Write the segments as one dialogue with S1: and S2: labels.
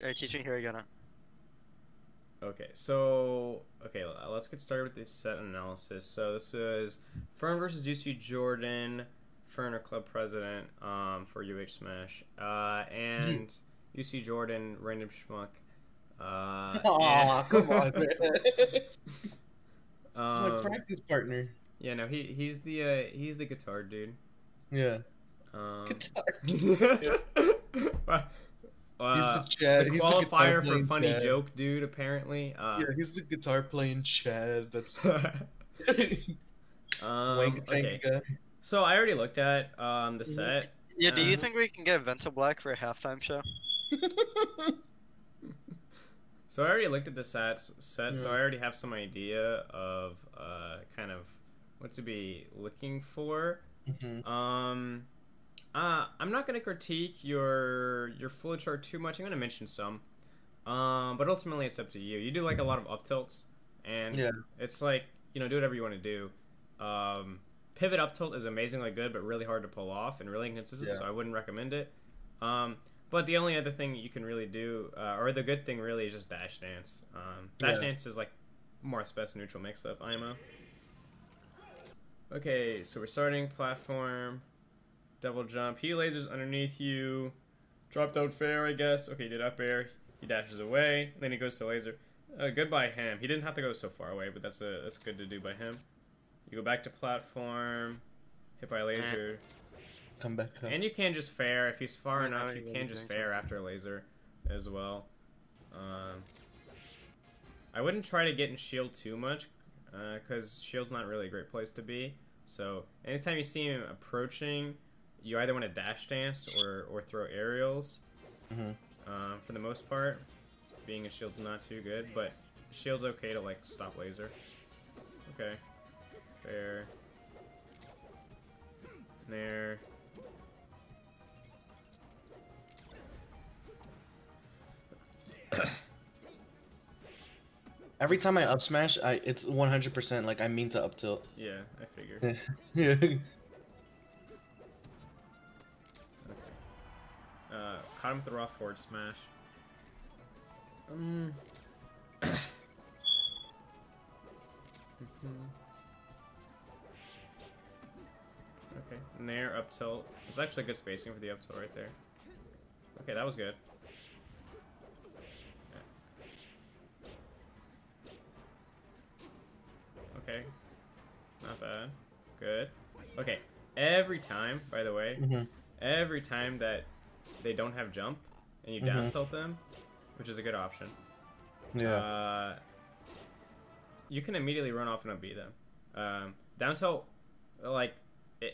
S1: Alright, teaching here again.
S2: Okay, let's get started with the set analysis. So this was Fern versus UC Jordan. Fern, our club president, for UH Smash, and UC Jordan, random schmuck. And
S3: Aw, come on, man. It's my
S2: um,
S3: practice partner.
S2: yeah, no, he's the guitar dude.
S3: Yeah.
S2: Um,
S3: Guitar.
S2: uh,
S3: Chad.
S2: the
S3: He's the guitar
S2: qualifier for
S3: playing
S2: funny
S3: Chad.
S2: joke dude, apparently.
S3: Yeah, he's the guitar playing Chad. That's
S2: Okay.
S3: Wangatanka.
S2: So I already looked at the set.
S1: Yeah, do you think we can get Vento Black for a halftime show?
S2: So I already looked at the set, so
S3: Yeah.
S2: I already have some idea of kind of what to be looking for. I'm not gonna critique your full chart too much. I'm gonna mention some, but ultimately it's up to you. You do like a lot of up tilts, and
S3: Yeah.
S2: it's like, do whatever you want to do. Pivot up tilt is amazingly good, but really hard to pull off and really inconsistent.
S3: Yeah.
S2: So I wouldn't recommend it. But the only other thing you can really do, or the good thing really, is just dash dance. Dash dance is like more or less neutral mix of IMO. Okay, so we're starting platform, double jump. He lasers underneath you, drop down fair, I guess. Okay, he did up air. He dashes away, then he goes to laser. Good by him. He didn't have to go so far away, but that's good to do by him. You go back to platform, hit by laser.
S3: Come back up.
S2: And you can just fair. If he's far
S1: I
S2: enough,
S1: know
S2: you
S1: you
S2: can
S1: wouldn't
S2: just
S1: think
S2: fair after laser as well. I wouldn't try to get in shield too much, because shield's not really a great place to be. So anytime you see him approaching, you either want to dash dance or throw aerials. For the most part, being a shield's not too good, but shield's okay to like stop laser. Okay, fair. There.
S3: Every time I up smash, it's 100% like I mean to up tilt.
S2: Yeah, I figured.
S3: Yeah.
S2: Caught him with the raw forward smash. Okay, and there, up tilt. It's actually good spacing for the up tilt right there. Okay, that was good. Okay, not bad. Good. Okay, every time, by the way, every time that they don't have jump and you down tilt them, which is a good option,
S3: Yeah.
S2: you can immediately run off and unbeat them. Down tilt, like,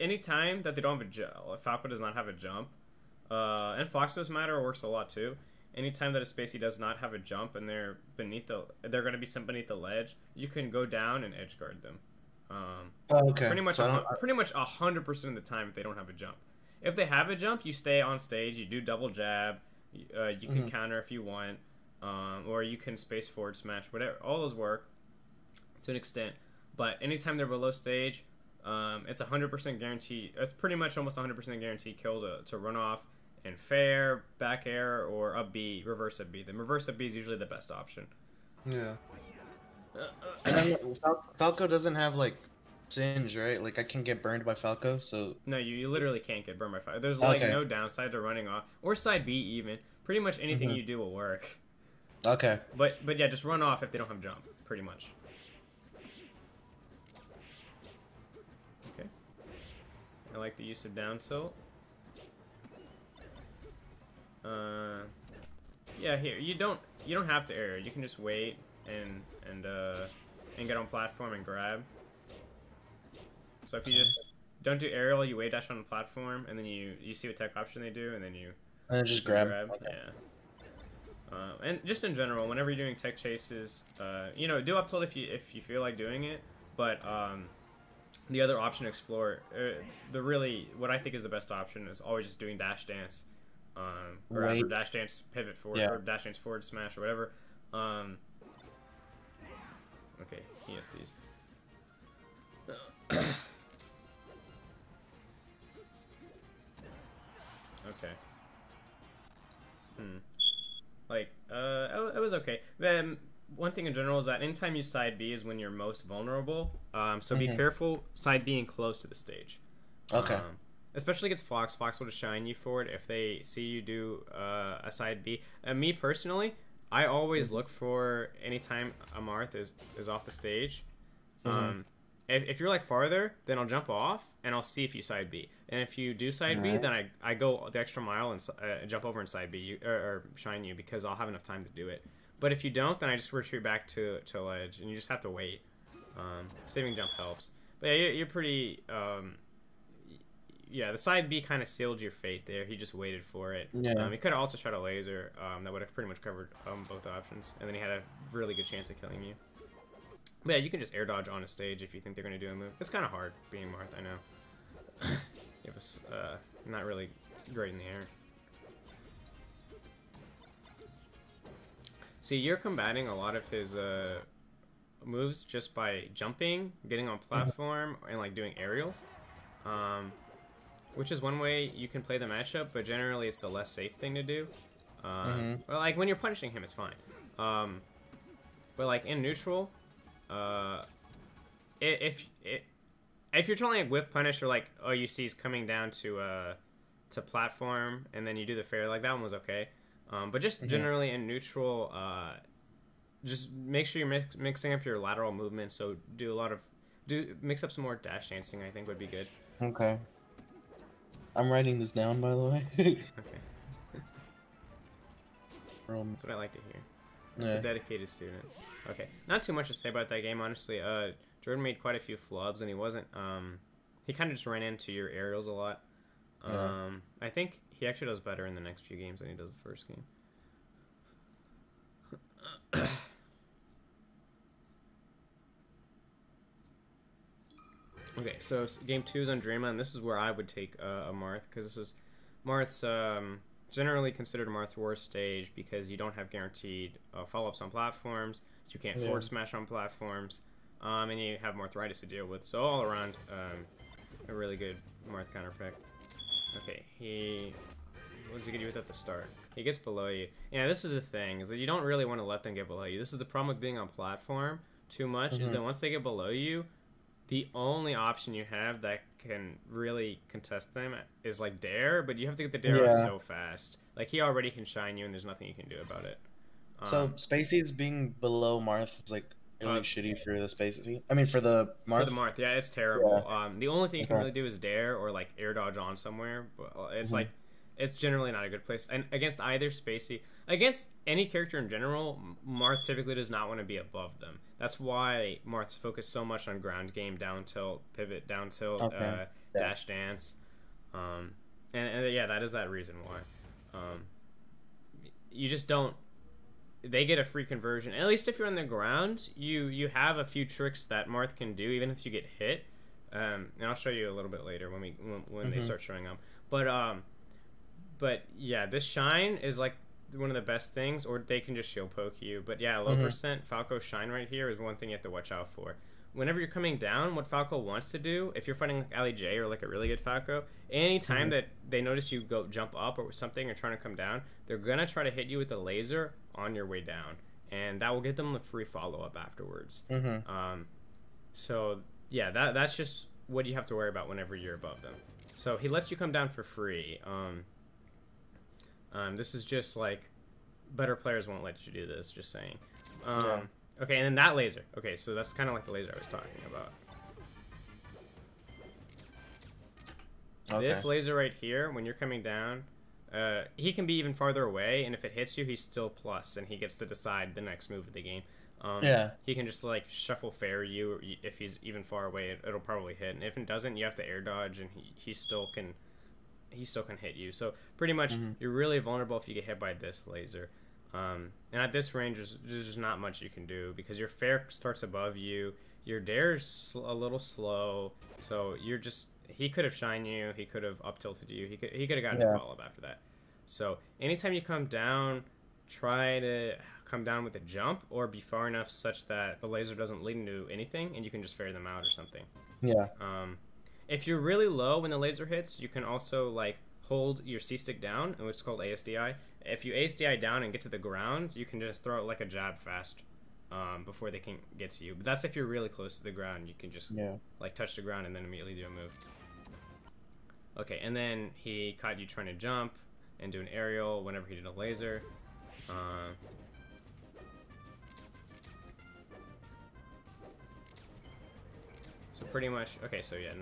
S2: anytime that they don't have a jump, Falco does not have a jump, and Fox does matter, works a lot too. Anytime that a spacey does not have a jump and they're going to be beneath the ledge, you can go down and edge guard them.
S3: Okay.
S2: Pretty much,
S3: So
S2: pretty much 100% of the time if they don't have a jump. If they have a jump, you stay on stage. You do double jab. You can counter if you want, or you can space forward smash. Whatever, all those work to an extent. But anytime they're below stage, it's 100% guaranteed. It's pretty much almost 100% guaranteed kill to run off and fair, back air, or up B, reverse up B. The reverse up B is usually the best option.
S3: Yeah. And then Falco doesn't have like singe, right? Like I can get burned by Falco, so
S2: No, you literally can't get burned by fire. There's like
S3: Okay.
S2: no downside to running off, or side B even. Pretty much anything you do will work.
S3: okay.
S2: But yeah, just run off if they don't have jump. Pretty much. Okay. I like the use of down tilt. Yeah, here you don't have to air. You can just wait and get on platform and grab. So if you just don't do aerial, you wait dash on the platform, and then you see what tech option they do, and then you
S3: And then just grab. Okay.
S2: Yeah. And just in general, whenever you're doing tech chases, do up tilt if you feel like doing it, but the other option to explore, what I think is the best option is always just doing dash dance, grab or dash dance pivot forward or dash dance forward smash or whatever. Okay, ESDs. Okay. Like, was okay. One thing in general is that anytime you side B is when you're most vulnerable. So be careful side being close to the stage.
S3: Okay.
S2: Especially against Fox. Fox will just shine you for it if they see you do a side B. Me personally, I always look for anytime a Marth is off the stage. If you're like farther, then I'll jump off and I'll see if you side B. And if you do side B, then I go the extra mile and jump over and side B you, or shine you because I'll have enough time to do it. But if you don't, then I just retreat back to ledge and you just have to wait. Saving jump helps. But yeah, you're pretty. Yeah, the side B kind of sealed your fate there. He just waited for it.
S3: Yeah.
S2: He could have also shot a laser. That would have pretty much covered both options, and then he had a really good chance of killing you. But yeah, you can just air dodge on a stage if you think they're going to do a move. It's kind of hard being Marth, I know. It was not really great in the air. See, you're combating a lot of his moves just by jumping, getting on platform, and like doing aerials. Which is one way you can play the matchup, but generally it's the less safe thing to do. Well, like when you're punishing him, it's fine. But like in neutral, if you're trying like whiff punish or like OUC's coming down to platform and then you do the fair, like that one was okay. But just generally in neutral, just make sure you're mixing up your lateral movement. So mix up some more dash dancing. I think would be good.
S3: Okay. I'm writing this down, by the way.
S2: Okay. That's what I like to hear. It's a dedicated student. Okay, not too much to say about that game, honestly. Jordan made quite a few flubs, and he wasn't. He kind of just ran into your aerials a lot. I think he actually does better in the next few games than he does the first game. Okay, so game 2 is on Drama, and this is where I would take a Marth, because this is Marth's generally considered Marth's worst stage because you don't have guaranteed follow-ups on platforms, you can't forward smash on platforms, and you have Marthritis to deal with. So all around, a really good Marth counter pick. Okay, what does he get you with at the start? He gets below you. Yeah, this is the thing, is that you don't really want to let them get below you. This is the problem with being on platform too much, is that once they get below you, the only option you have that can really contest them is like dare, but you have to get the dare out so fast. Like he already can shine you, and there's nothing you can do about it.
S3: So Spacey's being below Marth is like really shitty for the Spacey. I mean for the Marth.
S2: For the Marth, yeah, it's terrible. The only thing you can really do is dare or like air dodge on somewhere, but it's like it's generally not a good place. And against either Spacey, against any character in general, Marth typically does not want to be above them. That's why Marth's focus so much on ground game, down tilt, pivot, down tilt, dash dance. And yeah, that is that reason why. You just don't... They get a free conversion. At least if you're on the ground, you have a few tricks that Marth can do, even if you get hit. And I'll show you a little bit later when they start showing up. But yeah, this shine is like one of the best things, or they can just shield poke you. But yeah, low percent Falco shine right here is one thing you have to watch out for. Whenever you're coming down, what Falco wants to do, if you're fighting like Ali J or like a really good Falco, anytime that they notice you go jump up or something or trying to come down, they're gonna try to hit you with a laser on your way down, and that will get them the free follow up afterwards. So yeah, that's just what you have to worry about whenever you're above them. So he lets you come down for free. This is just like better players won't let you do this. Just saying. Okay, and then that laser. Okay, so that's kind of like the laser I was talking about. This laser right here, when you're coming down, he can be even farther away, and if it hits you, he's still plus, and he gets to decide the next move of the game. He can just like shuffle fair you, or if he's even far away, it'll probably hit. And if it doesn't, you have to air dodge, and he still can hit you. So pretty much, you're really vulnerable if you get hit by this laser. And at this range, there's just not much you can do because your fair starts above you. Your dare's a little slow, so you're just... He could have shined you. He could have up tilted you. He could have gotten a follow up after that. So anytime you come down, try to come down with a jump or be far enough such that the laser doesn't lead into anything, and you can just fair them out or something. If you're really low when the laser hits, you can also like hold your C stick down, which is called ASDI, if you ace DI down and get to the ground, you can just throw it like a jab fast before they can get to you. But that's if you're really close to the ground. You can just like touch the ground and then immediately do a move. Okay, and then he caught you trying to jump and do an aerial whenever he did a laser. So pretty much, okay, so yeah,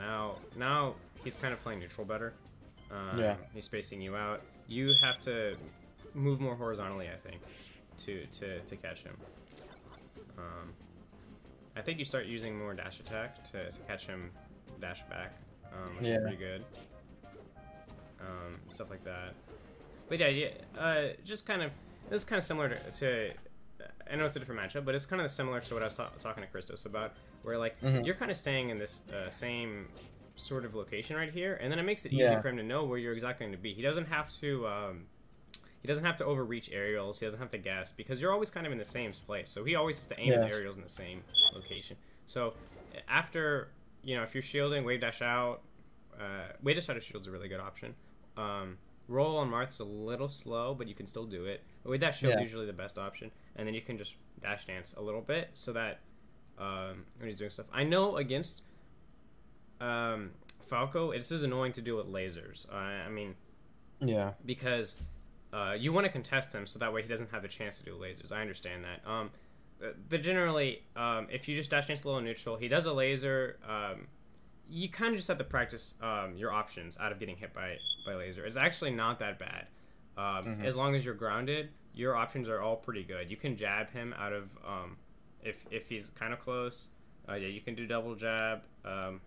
S2: now he's kind of playing neutral better. He's spacing you out. You have to move more horizontally, I think, to catch him. I think you start using more dash attack to catch him dash back, which is pretty good. Stuff like that. But yeah, just kind of, this is kind of similar to I know it's a different matchup, but it's kind of similar to what I was talking to Christos about, where like you're kind of staying in this same sort of location right here, and then it makes it easy for him to know where you're exactly going to be. He doesn't have to overreach aerials. He doesn't have to guess because you're always kind of in the same place. So he always has to aim his aerials in the same location. So after, you know, if you're shielding, wave dash out of shield's a really good option. Roll on Marth's a little slow, but you can still do it. But wave dash shield's usually the best option, and then you can just dash dance a little bit so that when he's doing stuff. I know against Falco, this is annoying to do with lasers. I mean, because you want to contest him so that way he doesn't have the chance to do lasers. I understand that. But generally, if you just dash dance a little neutral, he does a laser. You kind of just have to practice your options out of getting hit by laser. It's actually not that bad. As long as you're grounded, your options are all pretty good. You can jab him out of if he's kind of close. Yeah, you can do double jab,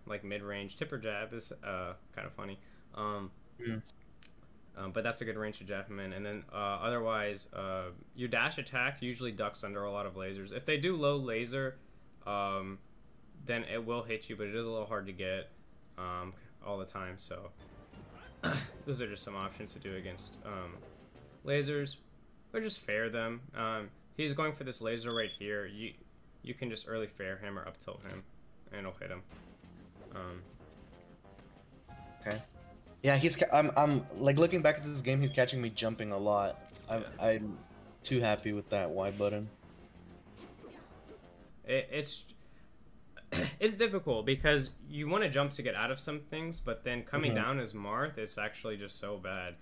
S2: like mid-range. Tipper jab is kind of funny. But that's a good range to jab him in. And then otherwise, your dash attack usually ducks under a lot of lasers. If they do low laser, then it will hit you, but it is a little hard to get all the time. So those are just some options to do against lasers, or just fair them. He's going for this laser right here. You can just early fair him or up tilt him, and it'll hit him.
S3: Okay. Yeah, I'm like looking back at this game. He's catching me jumping a lot. I'm too happy with that Y button.
S2: It's difficult because you want to jump to get out of some things, but then coming down as Marth, it's actually just so bad.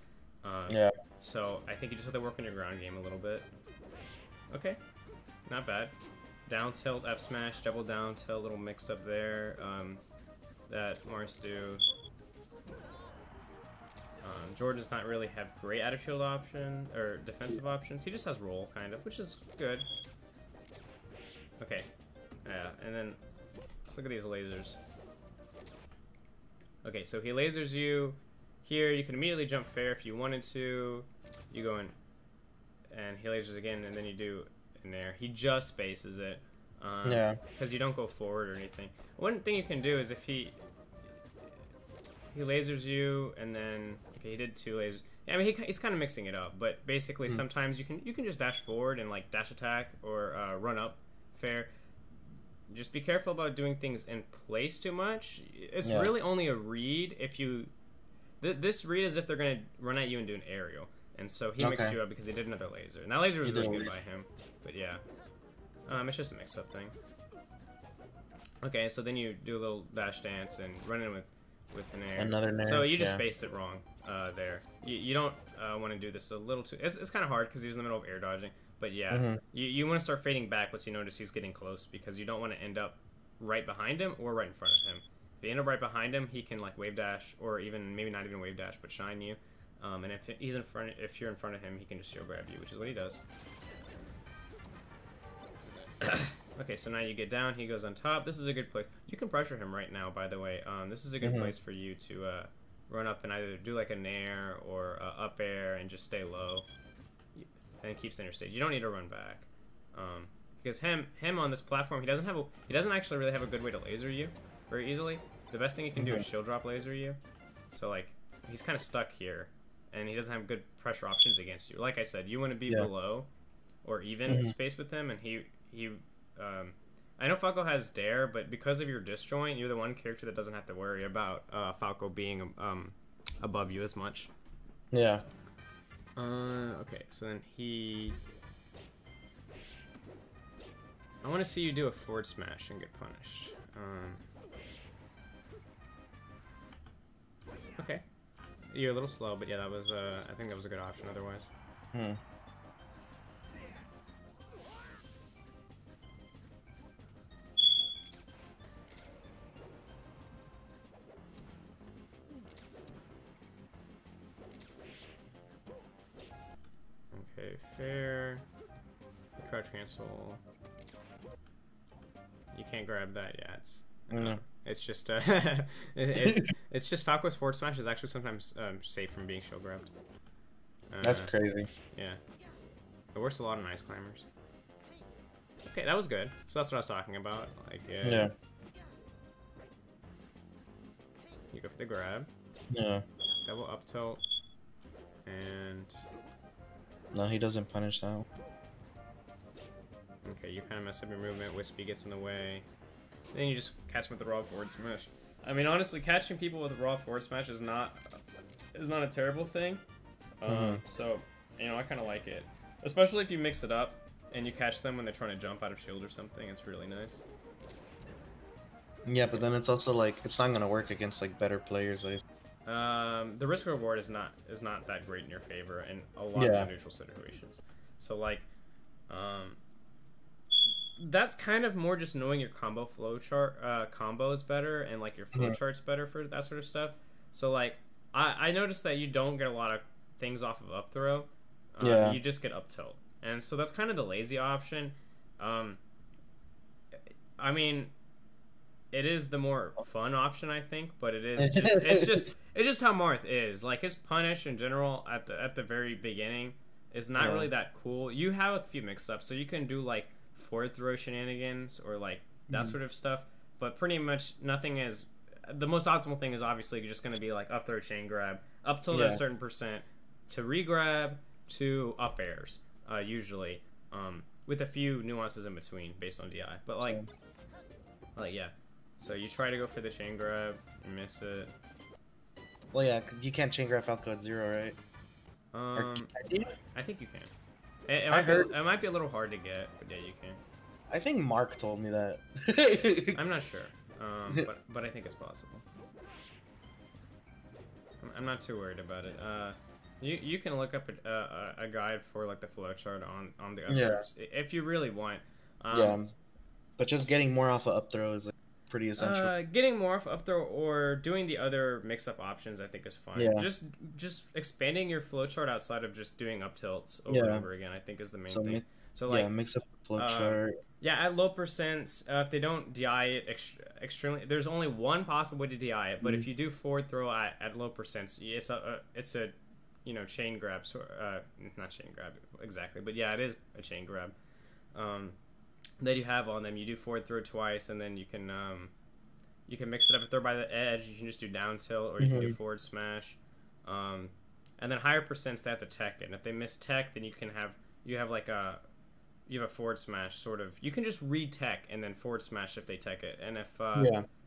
S2: So I think you just have to work on your ground game a little bit. Okay, not bad. Down tilt, F smash, double down tilt, little mix up there. That Marths do. Jordan does not really have great out of shield option or defensive options. He just has roll kind of, which is good. Okay, yeah, and then let's look at these lasers. Okay, so he lasers you here. You can immediately jump fair if you wanted to. You go in, and he lasers again, and then you do in there. He just spaces it, because you don't go forward or anything. One thing you can do is if he lasers you, and then okay, he did 2 lasers. I mean, he's kind of mixing it up, but basically sometimes you can just dash forward and like dash attack or run up fair. Just be careful about doing things in place too much. It's really only a read if you... This read is if they're going to run at you and do an aerial. And so he mixed you up because he did another laser. And that laser was really good by him. But yeah. It's just a mix-up thing. Okay, so then you do a little dash dance and run in with an air.
S3: Another nair.
S2: So you just spaced it wrong there. You don't want to do this a little too... It's kind of hard because he was in the middle of air dodging. But yeah, you want to start fading back once you notice he's getting close, because you don't want to end up right behind him or right in front of him. If you end up right behind him, he can like wave dash, or even maybe not even wave dash, but shine you. And if he's in front, if you're in front of him, he can just shield grab you, which is what he does. Okay, so now you get down, he goes on top. This is a good place. You can pressure him right now, by the way. This is a good place for you to run up and either do like a nair or up air and just stay low. And keep center stage. You don't need to run back, because him on this platform, he doesn't actually really have a good way to laser you very easily. The best thing you can do is shield drop laser you. So like he's kind of stuck here, and he doesn't have good pressure options against you. Like I said, you want to be below or even space with him, and I know Falco has dare, but because of your disjoint, you're the one character that doesn't have to worry about Falco being above you as much.
S3: Yeah.
S2: Okay, so then he... I want to see you do a forward smash and get punished. Okay. You're a little slow, but yeah, that was, I think that was a good option otherwise. Okay, fair. Crouch cancel. You can't grab that yet. It's just it's just Falco's forward smash is actually sometimes safe from being shield grabbed.
S3: That's crazy.
S2: Yeah, it works a lot on ice climbers. Okay, that was good. So that's what I was talking about. Like
S3: Yeah.
S2: You go for the grab.
S3: Yeah.
S2: Double up tilt. And
S3: No, he doesn't punish that.
S2: okay, you kind of mess up your movement. Wispy gets in the way. Then you just catch him with the raw forward smash. I mean, honestly, catching people with raw forward smash is not a terrible thing. So, you know, I kind of like it, especially if you mix it up and you catch them when they're trying to jump out of shield or something. It's really nice.
S3: Yeah, but then it's also like it's not gonna work against like better players.
S2: The risk reward is not that great in your favor in a lot of neutral situations. So like, that's kind of more just knowing your combo flow chart, combos better, and like your flow charts better for that sort of stuff. So like, I noticed that you don't get a lot of things off of up throw. You just get up tilt, and so that's kind of the lazy option. I mean, it is the more fun option, I think, but it is just it's just how Marth is. Like his punish in general at the very beginning is not really that cool. You have a few mix-ups, so you can do like forward throw shenanigans or like that sort of stuff, but pretty much nothing is. The most optimal thing is obviously just going to be like up throw chain grab, up tilt at a certain percent to re-grab to up airs, usually, with a few nuances in between based on DI. But like yeah. So you try to go for the chain grab, you miss it.
S3: Well, yeah, you can't chain grab Falco at 0, right?
S2: I think you can. It might be a little hard to get, but yeah, you can.
S3: I think Mark told me that.
S2: I'm not sure, but I think it's possible. I'm not too worried about it. You can look up a guide for like the flowchart on the up if you really want.
S3: But just getting more off of up throw is like pretty essential.
S2: Getting more off up throw or doing the other mix-up options, I think, is fun. Just expanding your flowchart outside of just doing up tilts over and over again, I think, is the main thing. So like
S3: mix up the flowchart.
S2: At low percents, if they don't DI it extremely, there's only one possible way to DI it. But if you do forward throw at low percents, it's a chain grab, not chain grab exactly, but yeah, it is a chain grab. That you have on them. You do forward throw twice, and then you can mix it up. If they're by the edge, you can just do down tilt, or you can do forward smash. And then higher percents they have to tech it. And if they miss tech, then you have a forward smash sort of. You can just re-tech and then forward smash if they tech it. And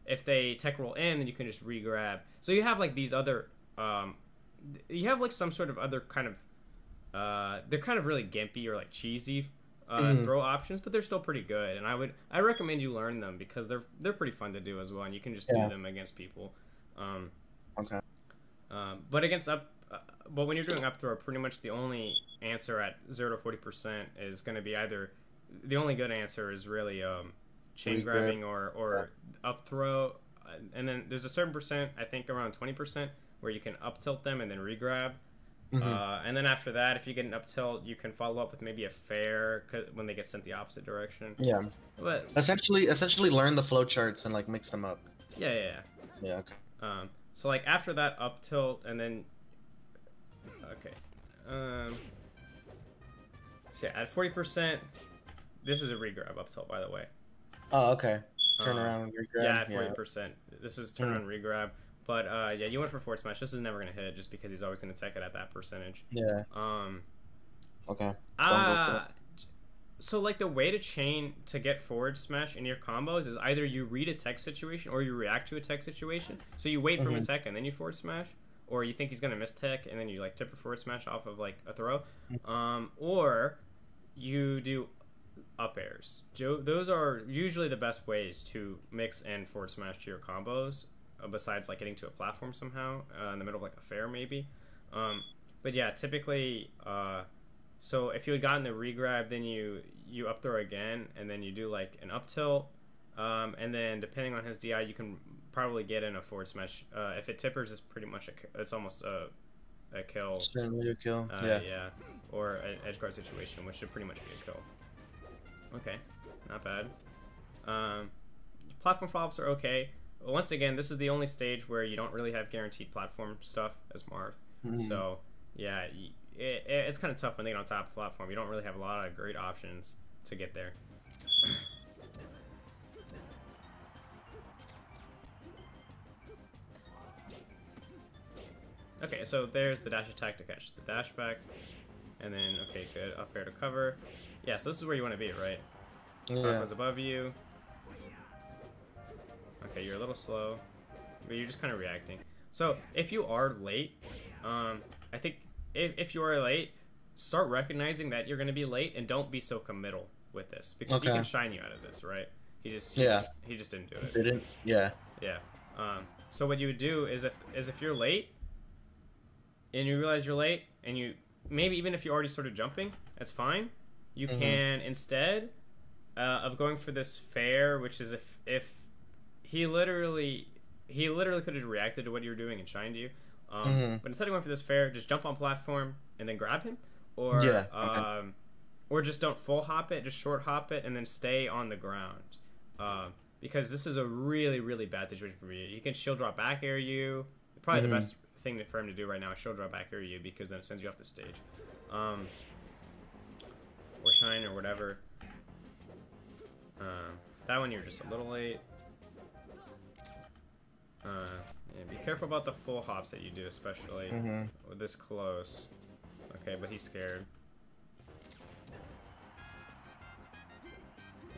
S2: if they tech roll in, then you can just re-grab. So you have like these other you have like some sort of other kind of they're kind of really gimpy or like cheesy throw options, but they're still pretty good, and I recommend you learn them because they're pretty fun to do as well, and you can just do them against people. But against but when you're doing up throw, pretty much the only answer at 0 to 40% is going to be either the only good answer is really chain grabbing or up throw, and then there's a certain percent, I think around 20%, where you can up tilt them and then re-grab. And then after that, if you get an up tilt, you can follow up with maybe a fair when they get sent the opposite direction. Yeah, but
S3: essentially learn the flowcharts and like mix them up.
S2: Yeah.
S3: Okay.
S2: So like after that up tilt, and then so yeah, at 40%, this is a re-grab up tilt, by the way.
S3: Oh, okay. Turn around re-grab.
S2: Yeah, at 40%, this is turn around re-grab. But yeah, you went for forward smash. This is never gonna hit just because he's always gonna tech it at that percentage.
S3: Yeah. Okay.
S2: So like the way to get forward smash in your combos is either you read a tech situation or you react to a tech situation. So you wait for him to tech and then you forward smash, or you think he's gonna miss tech, and then you like tip or forward smash off of like a throw, or you do up airs. Those are usually the best ways to mix and forward smash to your combos, besides like getting to a platform somehow in the middle of like a fair maybe. But yeah, typically, so if you had gotten the regrab, then you up throw again, and then you do like an up tilt, and then depending on his DI, you can probably get in a forward smash. If it tippers, it's pretty much it's almost a kill.
S3: Certainly a kill.
S2: Yeah, or an edge guard situation, which should pretty much be a kill. Okay, not bad. Platform flops are okay. Once again, this is the only stage where you don't really have guaranteed platform stuff as Marth. So yeah, it's kind of tough when they get on top of the platform. You don't really have a lot of great options to get there. Okay, so there's the dash attack to catch the dash back. And then, okay, good. Up air to cover. Yeah, so this is where you want to be, right?
S3: Yeah.
S2: Is above you. Okay, you're a little slow, but you're just kind of reacting. So if you are late, I think if you are late, start recognizing that you're going to be late and don't be so committal with this, because he can shine you out of this, right? He just didn't do it.
S3: Didn't? Yeah.
S2: Yeah. So what you would do is if you're late and you realize you're late, and you maybe even if you're already sort of jumping, that's fine. You can, instead of going for this fair, which is if he literally could have reacted to what you were doing and shined you, but instead of going for this fair, just jump on platform and then grab him, or or just don't full hop it, just short hop it and then stay on the ground, because this is a really bad situation for you. He can shield drop back air you. Probably the best thing for him to do right now is shield drop back air you, because then it sends you off the stage, or shine or whatever. That one you're just a little late. Yeah, be careful about the full hops that you do, especially with this close. Okay, but he's scared.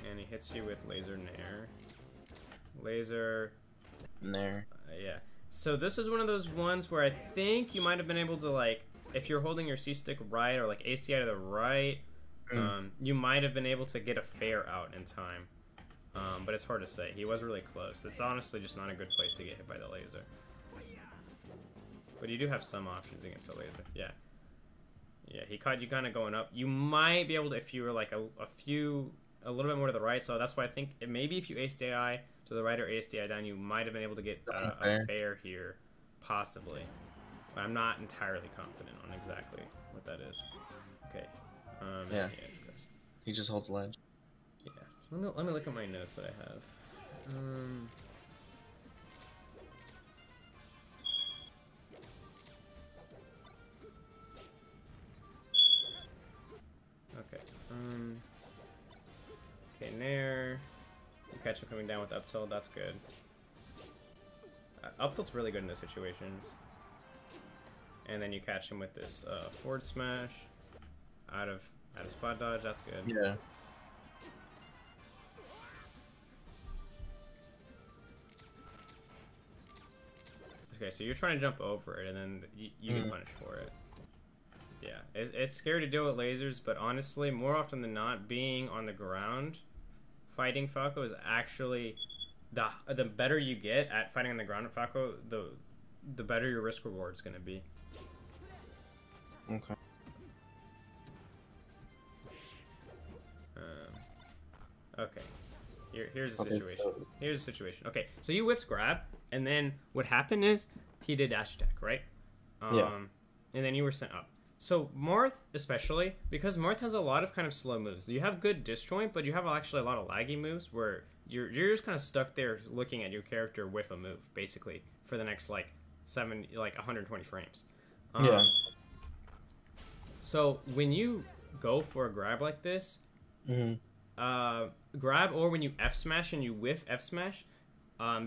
S2: And he hits you with laser nair. Laser
S3: nair.
S2: Yeah. So this is one of those ones where I think you might have been able to, like, if you're holding your C stick right, or like ACI to the right, you might have been able to get a fair out in time. But it's hard to say. He was really close. It's honestly just not a good place to get hit by the laser. But you do have some options against the laser. Yeah. Yeah, he caught you kind of going up. You might be able to, if you were like a little bit more to the right. So that's why I think maybe if you ACI to the right or ACI down, you might have been able to get a fair here, possibly. But I'm not entirely confident on exactly what that is. Okay.
S3: Yeah. He just holds ledge.
S2: Yeah. Let me look at my notes that I have. Okay. Okay, Nair. You catch him coming down with up tilt. That's good. Up tilt's really good in those situations. And then you catch him with this forward smash out of spot dodge. That's good.
S3: Yeah.
S2: Okay, so you're trying to jump over it, and then you get punished for it. Yeah, it's scary to deal with lasers, but honestly, more often than not, being on the ground fighting Falco is actually the better you get at fighting on the ground with Falco, the better your risk reward is going to be.
S3: Okay.
S2: Okay. Here's the situation. Here's the situation. Okay, so you whiffed grab, and then what happened is he did dash attack, right?
S3: Yeah.
S2: And then you were sent up. So Marth, especially, because Marth has a lot of kind of slow moves. You have good disjoint, but you have actually a lot of laggy moves where you're just kind of stuck there looking at your character with a move, basically, for the next like 120 frames.
S3: Yeah.
S2: So when you go for a grab like this, grab, or when you F smash and you whiff F smash,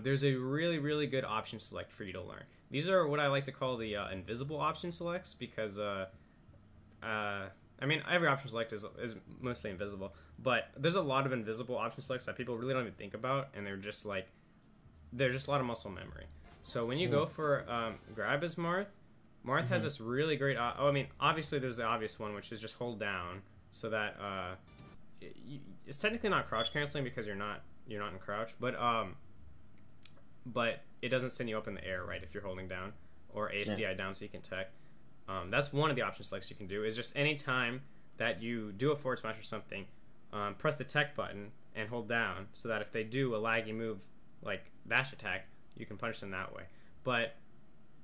S2: there's a really good option select for you to learn. These are what I like to call the invisible option selects, because I mean, every option select is mostly invisible, but there's a lot of invisible option selects that people really don't even think about, and they're just a lot of muscle memory. So when you go for grab as Marth, Marth has this really great. I mean, obviously there's the obvious one, which is just hold down, so that it's technically not crouch canceling because you're not in crouch, but it doesn't send you up in the air, right? If you're holding down or ASDI down, so you can tech. That's one of the option selects you can do. Is just any time that you do a forward smash or something, press the tech button and hold down, so that if they do a laggy move like dash attack, you can punish them that way. But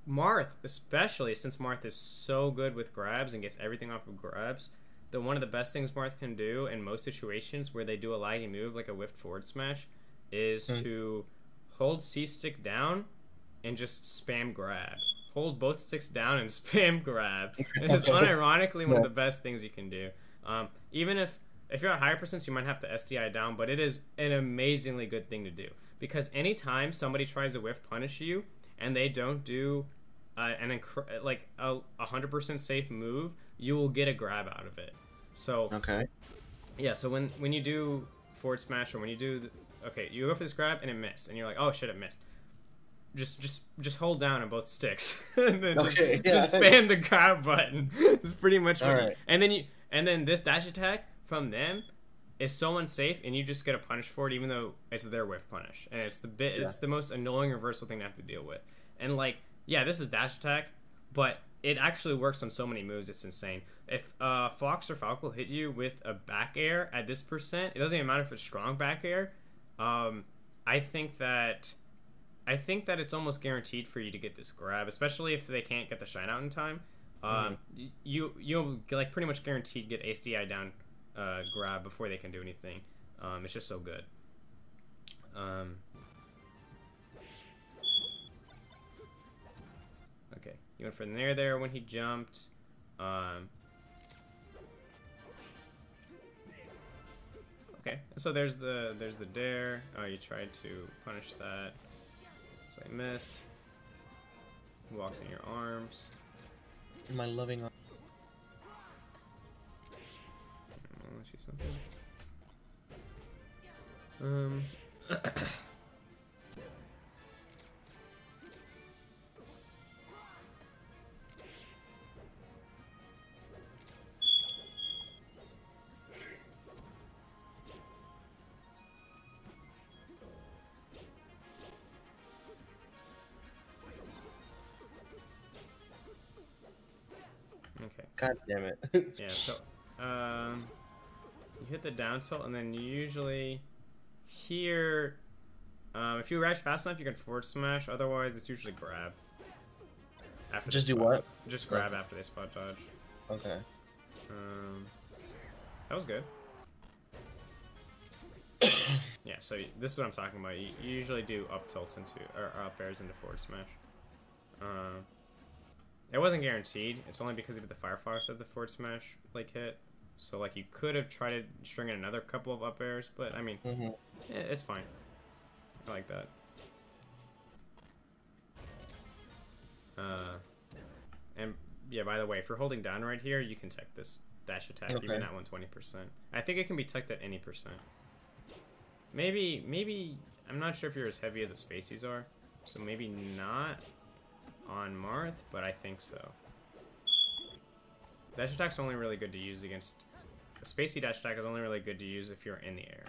S2: Marth, especially since Marth is so good with grabs and gets everything off of grabs, one of the best things Marth can do in most situations where they do a laggy move like a whiffed forward smash is to hold C stick down and just spam grab. Hold both sticks down and spam grab. It's unironically one of the best things you can do. Even if you're at higher percents, you might have to SDI down, but it is an amazingly good thing to do. Because anytime somebody tries to whiff punish you and they don't do a 100% safe move, you will get a grab out of it. So yeah. So when you do forward smash or when you do you go for this grab and it missed and you're like, oh shit, it missed. Just hold down on both sticks and then just spam the grab button. It's pretty much what and then this dash attack from them is so unsafe, and you just get a punish for it, even though it's their whiff punish, and it's the most annoying reversal thing to have to deal with. And like, yeah, this is dash attack, but it actually works on so many moves. It's insane. If Fox or Falco hit you with a back air at this percent, it doesn't even matter if it's strong back air. I think that it's almost guaranteed for you to get this grab, especially if they can't get the shine out in time. You'll like pretty much guaranteed get ASDI down grab before they can do anything. It's just so good. Okay, you went from there when he jumped. Okay, so there's the dare. Oh, you tried to punish that. So I missed. Walks in your arms.
S3: In my loving arms.
S2: I want to see something. Okay.
S3: God damn it.
S2: Yeah, so you hit the down tilt, and then you usually here, if you react fast enough, you can forward smash. Otherwise, it's usually grab. After
S3: just do what?
S2: Just grab after they spot dodge.
S3: Okay.
S2: That was good. Yeah, so this is what I'm talking about. You usually do up tilts or up airs into forward smash. It wasn't guaranteed. It's only because he did the Firefox at the forward smash like hit. So like you could have tried to string in another couple of up airs, but I mean, it's fine. I like that. And yeah, by the way, if you're holding down right here, you can tech this dash attack even at 120%. I think it can be teched at any percent. Maybe I'm not sure if you're as heavy as the Spaceys are, so maybe not on Marth, but I think so. Dash attack's only really good to use against... The Spacey dash attack is only really good to use if you're in the air.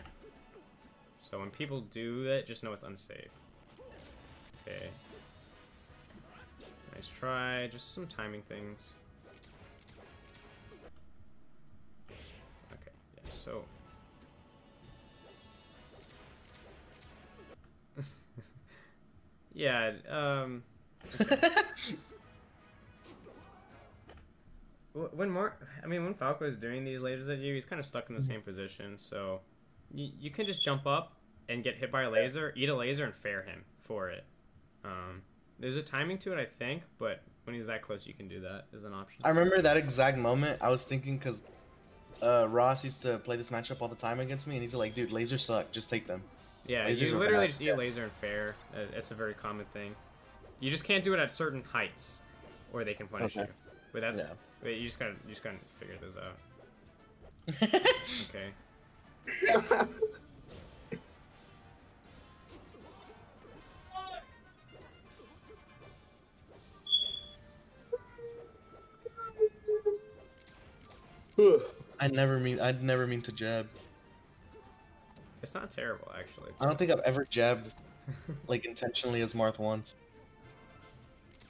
S2: So when people do it, just know it's unsafe. Okay. Nice try. Just some timing things. Okay, yeah, so... yeah, okay. When Falco is doing these lasers at you, he's kind of stuck in the same position, so you can just jump up and get hit by a laser, eat a laser, and fair him for it. There's a timing to it, I think, but when he's that close, you can do that as an option.
S3: I remember that exact moment. I was thinking because Ross used to play this matchup all the time against me, and he's like, dude, lasers suck, just take them.
S2: Yeah,
S3: Lasers
S2: you literally just eat a laser and fair. It's a very common thing. You just can't do it at certain heights, or they can punish you. But that, but you just gotta figure those out. Okay.
S3: I'd never mean to jab.
S2: It's not terrible, actually.
S3: I don't think I've ever jabbed like intentionally as Marth once.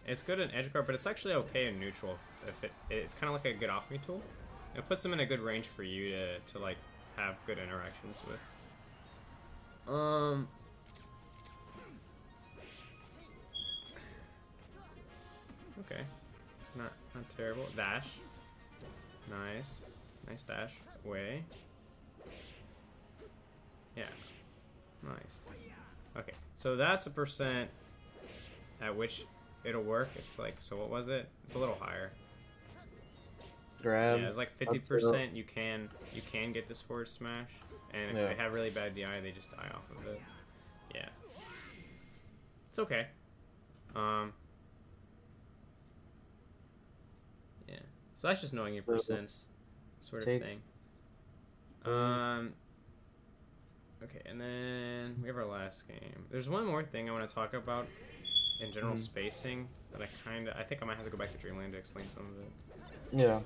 S2: It's good in edge guard, but it's actually okay in neutral if it's kind of like a good off me tool. It puts them in a good range for you to like have good interactions with. Okay, not terrible. Dash, nice dash away. Yeah, nice. Okay, so that's a percent at which it'll work. It's like, so what was it? It's a little higher.
S3: Grab.
S2: Yeah, it's like 50%. You can get this forward smash, and if they have really bad DI, they just die off of it. Yeah, it's okay. Yeah. So that's just knowing your percents, sort of thing. Okay, and then we have our last game. There's one more thing I want to talk about in general spacing that I think I might have to go back to Dreamland to explain some of it.
S3: Yeah.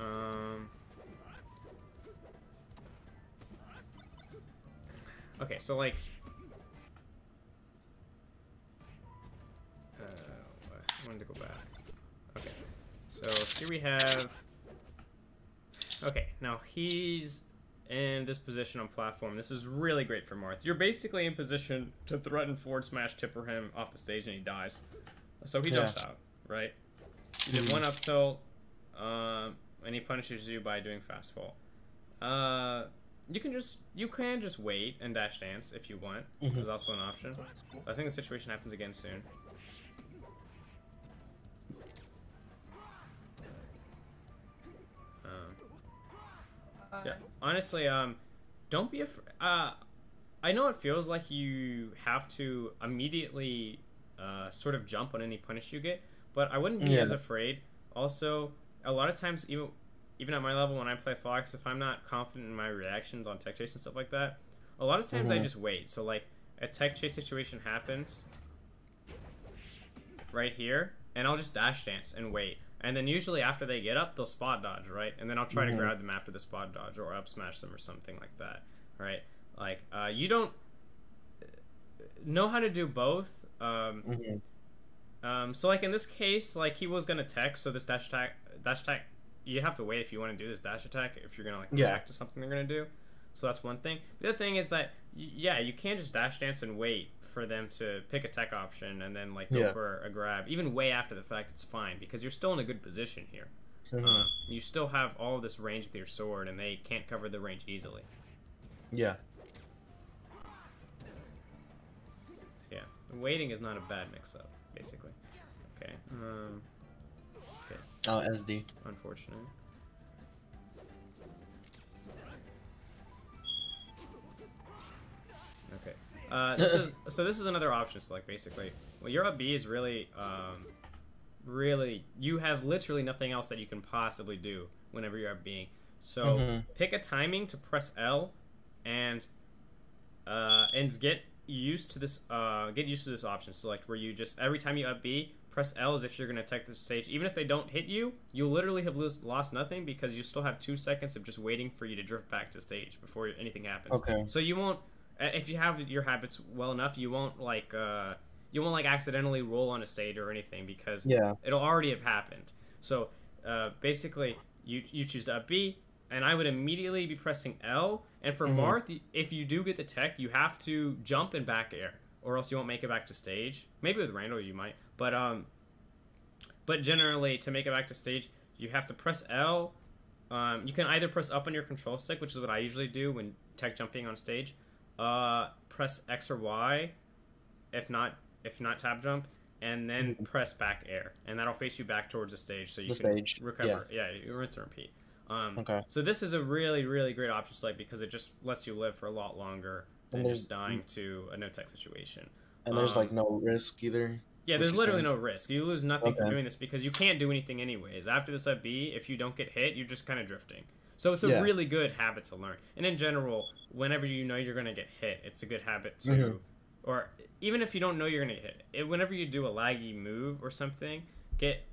S2: Okay, so like, I wanted to go back. Okay, so here we have. Okay, now he's in this position on platform. This is really great for Marth. You're basically in position to threaten forward smash tipper him off the stage and he dies. So he jumps out, right? You did one up tilt, and he punishes you by doing fast fall. You can just wait and dash dance if you want. There's also an option. I think the situation happens again soon. Yeah, honestly, don't be afraid. I know it feels like you have to immediately sort of jump on any punish you get, but I wouldn't be as afraid. Also, a lot of times, even at my level when I play Fox, if I'm not confident in my reactions on tech chase and stuff like that, a lot of times I just wait. So like a tech chase situation happens right here, and I'll just dash dance and wait. And then usually after they get up, they'll spot dodge, right? And then I'll try to grab them after the spot dodge or up smash them or something like that, right? Like, you don't know how to do both. So like in this case, like he was gonna tech, so this dash attack, you have to wait if you want to do this dash attack if you're gonna like react to something they're gonna do. So that's one thing. The other thing is that you can't just dash dance and wait for them to pick a tech option and then like go for a grab. Even way after the fact, it's fine because you're still in a good position here. You still have all of this range with your sword, and they can't cover the range easily.
S3: Yeah.
S2: Yeah, waiting is not a bad mix-up, basically. Okay. Okay.
S3: Oh, SD.
S2: Unfortunate. Okay. This is another option select, basically. Well, your up B is really, you have literally nothing else that you can possibly do whenever you're up B. So pick a timing to press L, and get used to this option select, where you just every time you up B, press L as if you're gonna attack the stage. Even if they don't hit you, you'll literally have lost nothing because you still have 2 seconds of just waiting for you to drift back to stage before anything happens. Okay. So you won't. If you have your habits well enough, you won't like accidentally roll on a stage or anything because it'll already have happened. So basically, you choose to up B, and I would immediately be pressing L. And for Marth, if you do get the tech, you have to jump and back air, or else you won't make it back to stage. Maybe with Randall you might, but generally to make it back to stage, you have to press L. You can either press up on your control stick, which is what I usually do when tech jumping on stage. Press X or Y, if not tab jump, and then press back air, and that'll face you back towards the stage, so you can recover. Yeah, you rinse and repeat. So this is a really, really great option select because it just lets you live for a lot longer than just dying to a no tech situation.
S3: And there's like no risk either.
S2: Yeah, there's literally no risk. You lose nothing for doing this because you can't do anything anyways. After this up B, if you don't get hit, you're just kind of drifting. So it's a really good habit to learn. And in general, whenever you know you're going to get hit, it's a good habit to, or even if you don't know you're going to get hit, whenever you do a laggy move or something, get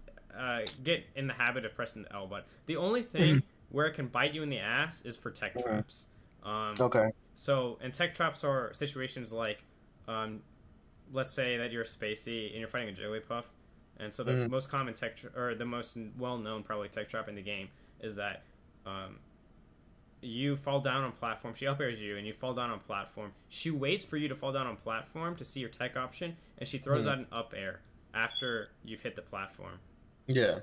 S2: in the habit of pressing the L button. The only thing where it can bite you in the ass is for tech traps.
S3: Okay.
S2: So, and tech traps are situations like, let's say that you're a Spacey and you're fighting a Jigglypuff, and so the most common or the most well-known probably tech trap in the game is that you fall down on platform. She up airs you, and you fall down on platform. She waits for you to fall down on platform to see your tech option, and she throws out an up air after you've hit the platform.
S3: Yeah.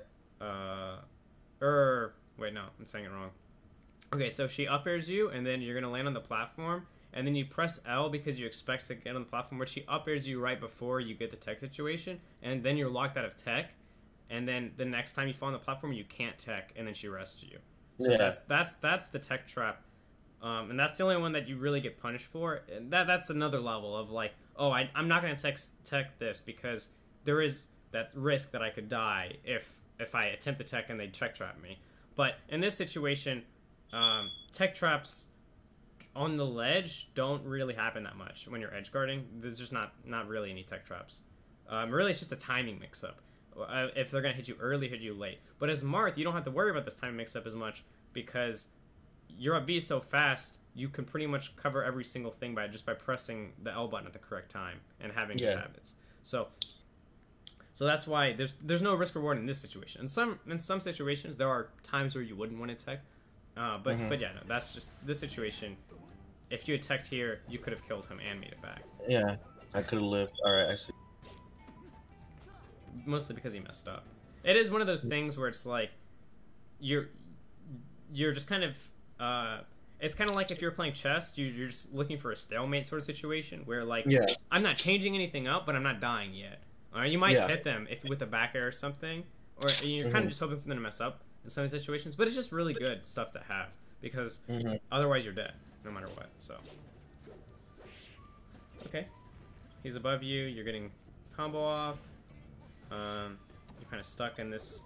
S2: Wait, no, I'm saying it wrong. Okay, so she up airs you, and then you're gonna land on the platform, and then you press L because you expect to get on the platform, where she up airs you right before you get the tech situation, and then you're locked out of tech, and then the next time you fall on the platform, you can't tech, and then she rests you. So that's the tech trap, and that's the only one that you really get punished for. And that's another level of like, oh, I'm not gonna tech this because there is that risk that I could die if I attempt to tech and they tech trap me. But in this situation, tech traps on the ledge don't really happen that much when you're edge guarding. There's just not really any tech traps. Really, it's just a timing mix-up. If they're going to hit you early, hit you late. But as Marth, you don't have to worry about this timing mix-up as much because your up B is so fast, you can pretty much cover every single thing by pressing the L button at the correct time and having good habits. So that's why there's no risk reward in this situation. In some situations, there are times where you wouldn't want to tech. But yeah, no, that's just this situation. If you had teched here, you could have killed him and made it back.
S3: Yeah, I could have lived. Alright, I see.
S2: Mostly because he messed up. It is one of those things where it's like you're just kind of it's kind of like if you're playing chess, you're just looking for a stalemate sort of situation where like I'm not changing anything up, but I'm not dying yet. You might hit them with a back air or something, or you're kind of just hoping for them to mess up in some situations. But it's just really good stuff to have because otherwise you're dead no matter what. So okay, he's above you. You're getting combo off. You're kind of stuck in this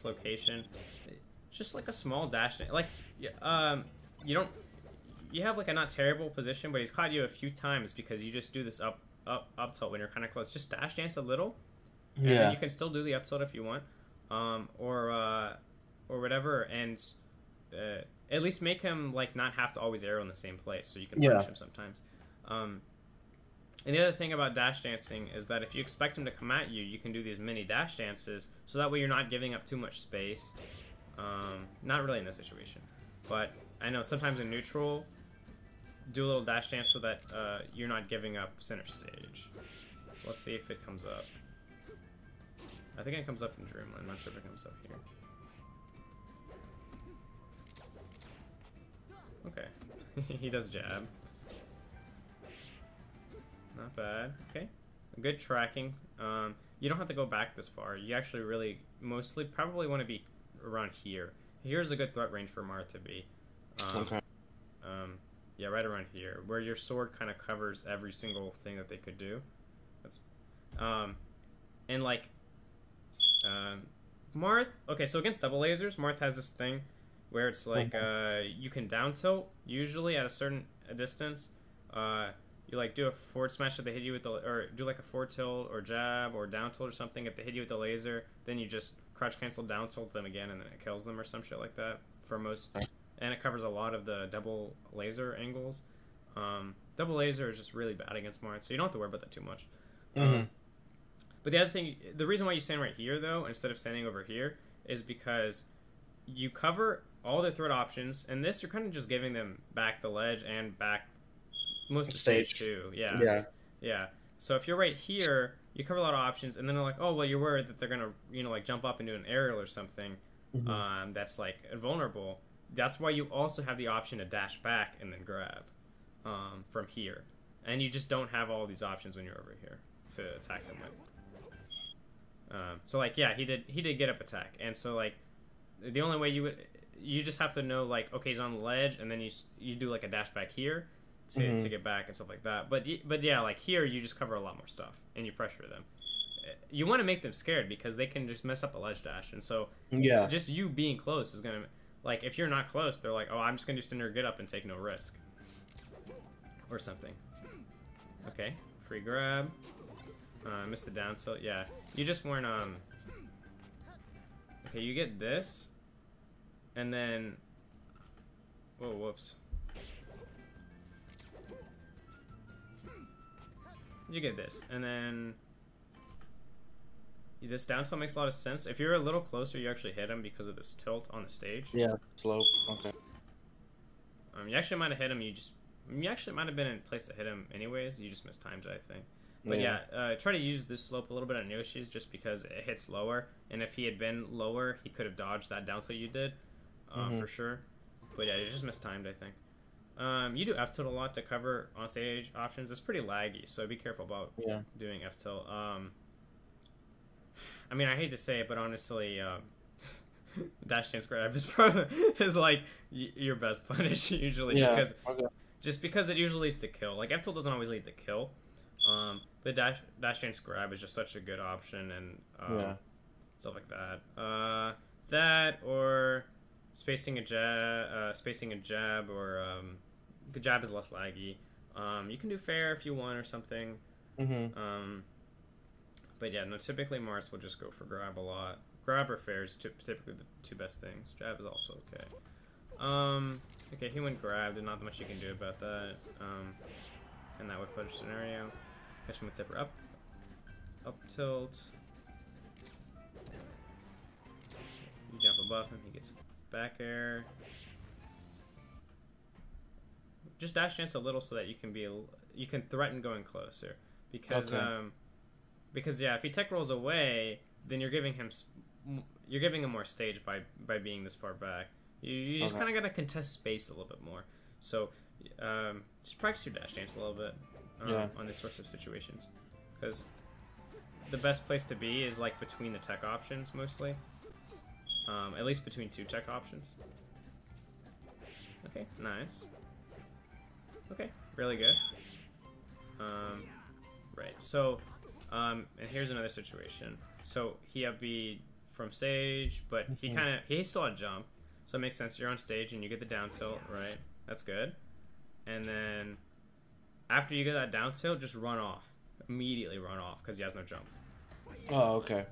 S2: location. Just like a small dash, like you have like a not terrible position, but he's caught you a few times because you just do this up tilt when you're kind of close. Just dash dance a little, and then you can still do the up tilt if you want, or whatever, and at least make him like not have to always arrow in the same place, so you can punish him sometimes. And the other thing about dash dancing is that if you expect him to come at you, you can do these mini dash dances, so that way you're not giving up too much space. Not really in this situation, but I know sometimes in neutral, do a little dash dance so that you're not giving up center stage. So let's see if it comes up. I think it comes up in Dreamland. I'm not sure if it comes up here. Okay. He does jab. Not bad. Okay. Good tracking. You don't have to go back this far. You actually really mostly probably want to be around here. Here's a good threat range for Marth to be.
S3: Okay.
S2: Yeah, right around here, where your sword kind of covers every single thing that they could do. That's, and like, Marth. Okay, so against double lasers, Marth has this thing where it's like you can down tilt usually at a certain distance. You like do a forward smash if they hit you with the, or do like a forward tilt or jab or down tilt or something. If they hit you with the laser, then you just crouch cancel down tilt them again, and then it kills them or some shit like that for most. And it covers a lot of the double laser angles. Double laser is just really bad against Marth, so you don't have to worry about that too much. But the other thing, the reason why you stand right here though, instead of standing over here, is because you cover all the threat options, and this you're kind of just giving them back the ledge and back most of stage too. Yeah. So if you're right here, you cover a lot of options, and then they're like, oh well, you're worried that they're gonna like jump up and do an aerial or something that's like invulnerable. That's why you also have the option to dash back and then grab from here, and you just don't have all these options when you're over here to attack them with. So like he did get up attack, and so like the only way you just have to know like, okay, he's on the ledge, and then you do like a dash back here to get back and stuff like that. But yeah, like here you just cover a lot more stuff and you pressure them. You want to make them scared because they can just mess up a ledge dash, and so just you being close is gonna, like, if you're not close, they're like, oh, I'm just gonna do standard get up and take no risk or something. Okay, free grab. Missed the down tilt. Yeah, you just weren't okay, you get this, and then, whoa, whoops. You get this, and then this down tilt makes a lot of sense. If you're a little closer, you actually hit him because of this tilt on the stage.
S3: Yeah, slope. Okay.
S2: You actually might have hit him. You actually might have been in place to hit him anyways. You just mistimed it, I think. But yeah, try to use this slope a little bit on Yoshi's just because it hits lower. And if he had been lower, he could have dodged that down tilt you did, for sure. But yeah, you just mistimed, I think. You do F tilt a lot to cover on stage options. It's pretty laggy, so be careful about doing F tilt. I mean, I hate to say it, but honestly, dash dance grab is probably like your best punish usually, just because it usually leads to kill. Like F tilt doesn't always lead to kill, but dash dance grab is just such a good option and stuff like that. That or spacing a jab, or the jab is less laggy. You can do fair if you want or something. But yeah, no, typically Mars will just go for grab a lot. Grab or fair is typically the two best things. Jab is also okay. Okay, he went grab. There's not much you can do about that. In that whip punch scenario. Catch him with tipper up. Up tilt. You jump above him, he gets back air. Just dash dance a little so that you can threaten going closer. Because yeah, if he tech rolls away, then you're giving him more stage by being this far back. You just kind of gotta contest space a little bit more. So just practice your dash dance a little bit on these sorts of situations, because the best place to be is like between the tech options mostly. At least between two tech options. Okay, nice. Okay, really good. Right, so. And here's another situation. So he up B from stage, but he still had jump, so it makes sense. You're on stage and you get the down tilt, right? That's good. And then after you get that down tilt, just run off. Immediately run off because he has no jump.
S3: Oh, okay.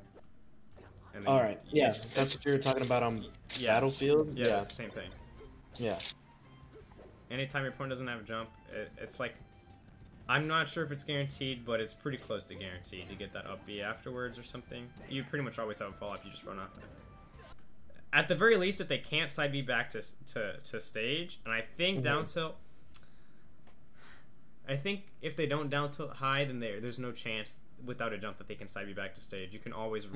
S3: All right. Yeah, that's what you were talking about on Battlefield.
S2: Yeah, same thing.
S3: Yeah.
S2: Anytime your opponent doesn't have a jump, it's like. I'm not sure if it's guaranteed, but it's pretty close to guaranteed to get that up B afterwards or something. You pretty much always have a fall up, you just run off. At the very least, if they can't side B back to stage, and I think down tilt, I think if they don't down tilt high, then there's no chance without a jump that they can side B back to stage. You can always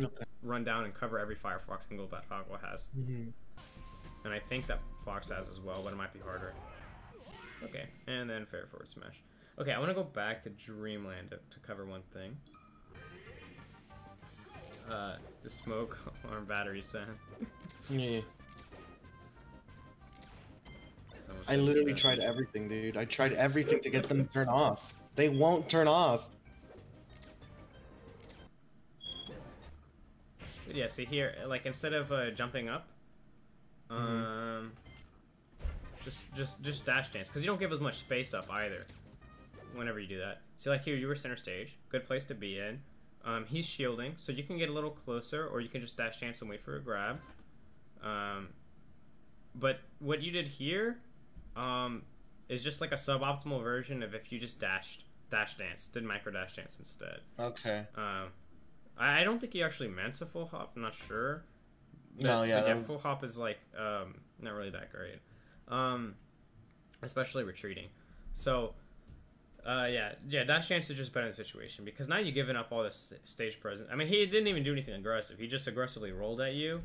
S2: run down and cover every Firefox angle that Fagwa has. And I think that Fox has as well, but it might be harder. Okay, and then fair forward smash. Okay, I want to go back to Dreamland to cover one thing. The smoke arm battery sound.
S3: Yeah. I literally tried everything, dude. I tried everything to get them to turn off. They won't turn off.
S2: But yeah, see here, like instead of jumping up, just dash dance, because you don't give as much space up either. Whenever you do that. So like here, you were center stage. Good place to be in. He's shielding, so you can get a little closer, or you can just dash dance and wait for a grab. But what you did here is just like a suboptimal version of if you just dash dance, did micro dash dance instead.
S3: Okay.
S2: I don't think he actually meant a full hop. I'm not sure.
S3: No, yeah.
S2: Full hop is like not really that great, especially retreating. So. Dash dance is just better in the situation because now you've given up all this stage presence. I mean, he didn't even do anything aggressive. He just aggressively rolled at you.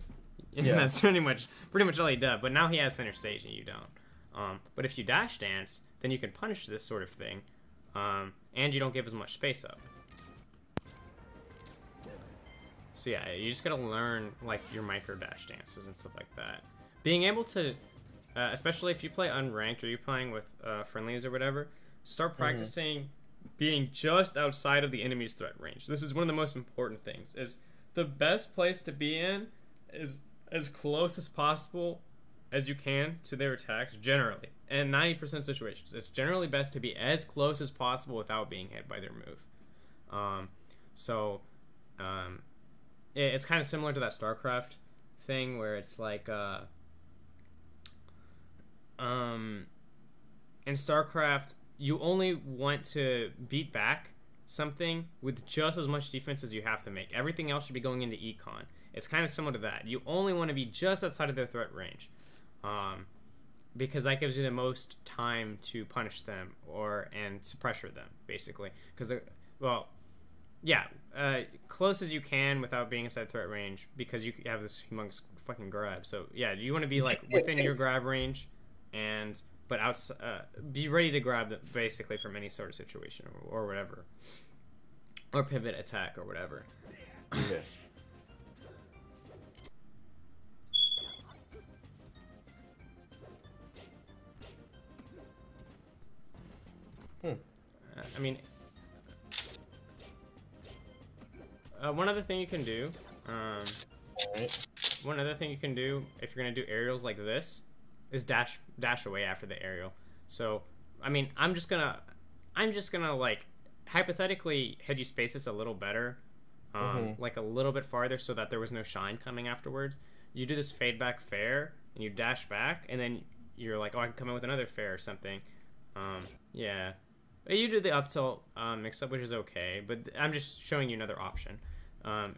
S2: And that's pretty much all he did. But now he has center stage and you don't. But if you dash dance, then you can punish this sort of thing, and you don't give as much space up. So yeah, you just gotta learn like your micro dash dances and stuff like that. Being able to, especially if you play unranked or you're playing with friendlies or whatever. Start practicing being just outside of the enemy's threat range. This is one of the most important things. Is the best place to be in is as close as possible as you can to their attacks, generally. And 90% of situations, it's generally best to be as close as possible without being hit by their move. It's kind of similar to that StarCraft thing where it's like in StarCraft, you only want to beat back something with just as much defense as you have to make. Everything else should be going into econ. It's kind of similar to that. You only want to be just outside of their threat range, because that gives you the most time to punish them and suppressor them, basically. Because close as you can without being inside threat range, because you have this humongous fucking grab. So yeah, you want to be like within your grab range, but be ready to grab them basically from any sort of situation or whatever, or pivot attack or whatever.
S3: Yeah.
S2: I mean, one other thing you can do, one other thing you can do if you're gonna do aerials like this is dash away after the aerial. So, I mean, I'm just gonna like hypothetically had you space this a little better, like a little bit farther, so that there was no shine coming afterwards. You do this fade back fair, and you dash back, and then you're like, oh, I can come in with another fair or something. Yeah. You do the up tilt mix up, which is okay, but I'm just showing you another option.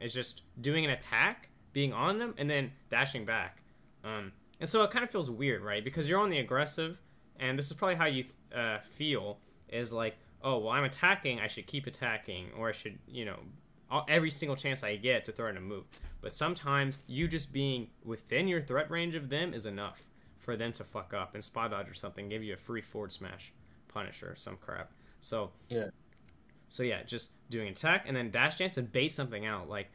S2: It's just doing an attack, being on them, and then dashing back. And so it kind of feels weird, right? Because you're on the aggressive, and this is probably how you feel, is like, oh, well, I'm attacking, I should keep attacking, or I should, every single chance I get to throw in a move. But sometimes you just being within your threat range of them is enough for them to fuck up and spot dodge or something, give you a free forward smash punisher or some crap. So yeah, just doing attack and then dash dance and bait something out. Like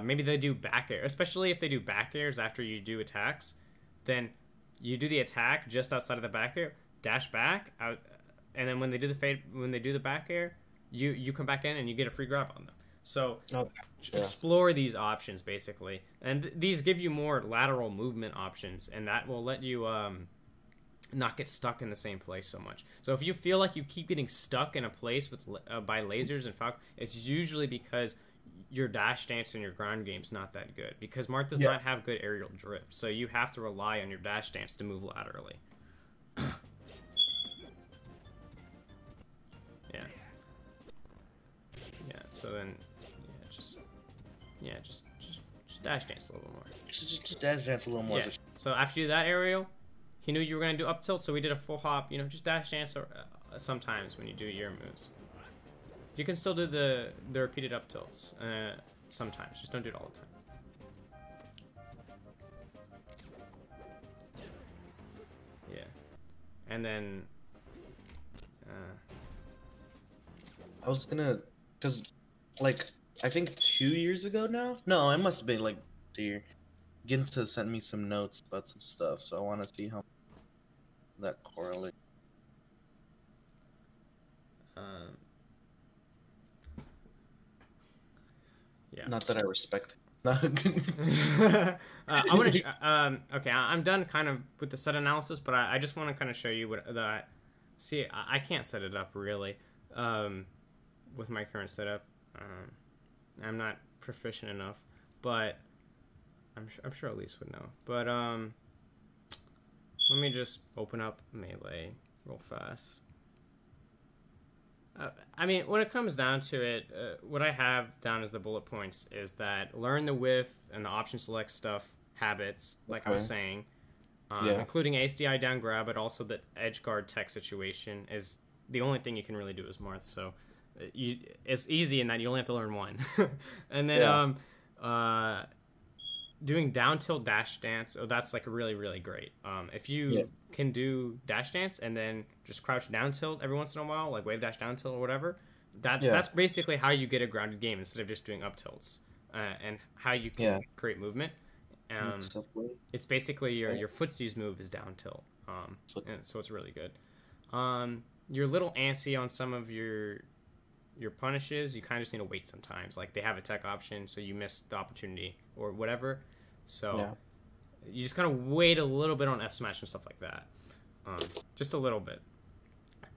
S2: maybe they do back air, especially if they do back airs after you do attacks. Then you do the attack just outside of the back air, dash back out, and then when they do the back air, you come back in and you get a free grab on them. So explore these options basically, and these give you more lateral movement options, and that will let you not get stuck in the same place so much. So if you feel like you keep getting stuck in a place with by lasers and falcon, it's usually because your dash dance and your ground game's not that good, because Marth does not have good aerial drift, so you have to rely on your dash dance to move laterally. So then just dash dance a little more.
S3: Just dash dance a little more.
S2: Yeah. So after you do that aerial, he knew you were going to do up tilt, so we did a full hop. Just dash dance sometimes when you do your moves. You can still do the repeated up tilts sometimes. Just don't do it all the time. Yeah. And then...
S3: I was gonna... Because, like, I think 2 years ago now? No, it must have been, like, 2 years. Ginta sent me some notes about some stuff, so I want to see how that correlates.
S2: Yeah.
S3: Not that I respect it.
S2: I want to. Okay, I'm done kind of with the set analysis, but I just want to kind of show you what that. See, I can't set it up really with my current setup. I'm not proficient enough, but I'm sure Elise would know. But let me just open up Melee real fast. I mean, when it comes down to it, what I have down as the bullet points is that learn the whiff and the option select stuff habits, like I was saying, including ASDI down grab, but also the edge guard tech situation is the only thing you can really do as Marth. So it's easy in that you only have to learn one. And then doing down tilt dash dance, that's like really, really great. If you can do dash dance and then just crouch down tilt every once in a while, like wave dash down tilt or whatever, that's basically how you get a grounded game instead of just doing up tilts, and how you can create movement. It's basically your footsies move is down tilt, and so it's really good. You're a little antsy on some of your punishes. You kind of just need to wait sometimes. Like they have a tech option, so you miss the opportunity or whatever. So you just kind of wait a little bit on F smash and stuff like that, just a little bit.